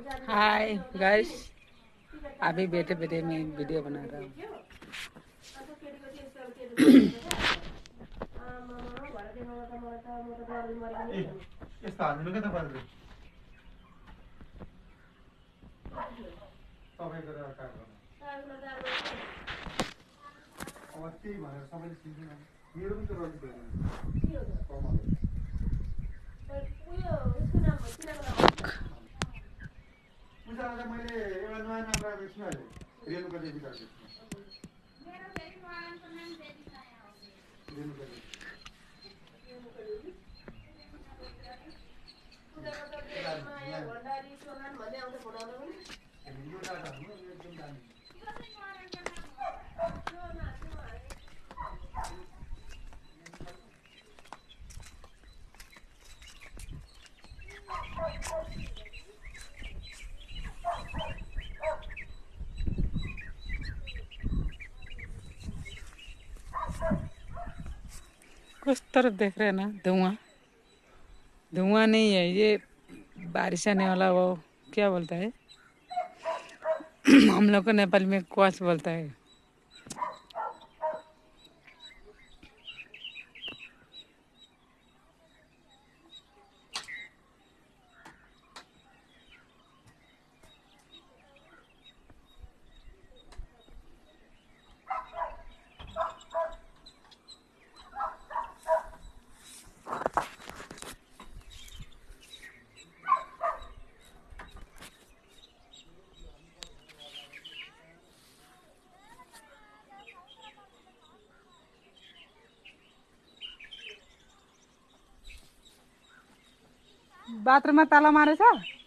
Hi guys, अभी बैठे बैठे मैं वीडियो बना रहा हूँ। उस तरफ देख रहे हैं ना, धुआं धुआं नहीं है ये, बारिश आने वाला वो क्या बोलता है हम लोग को नेपाल में कुआस बोलता है। बाथरूम में ताला मारे छ।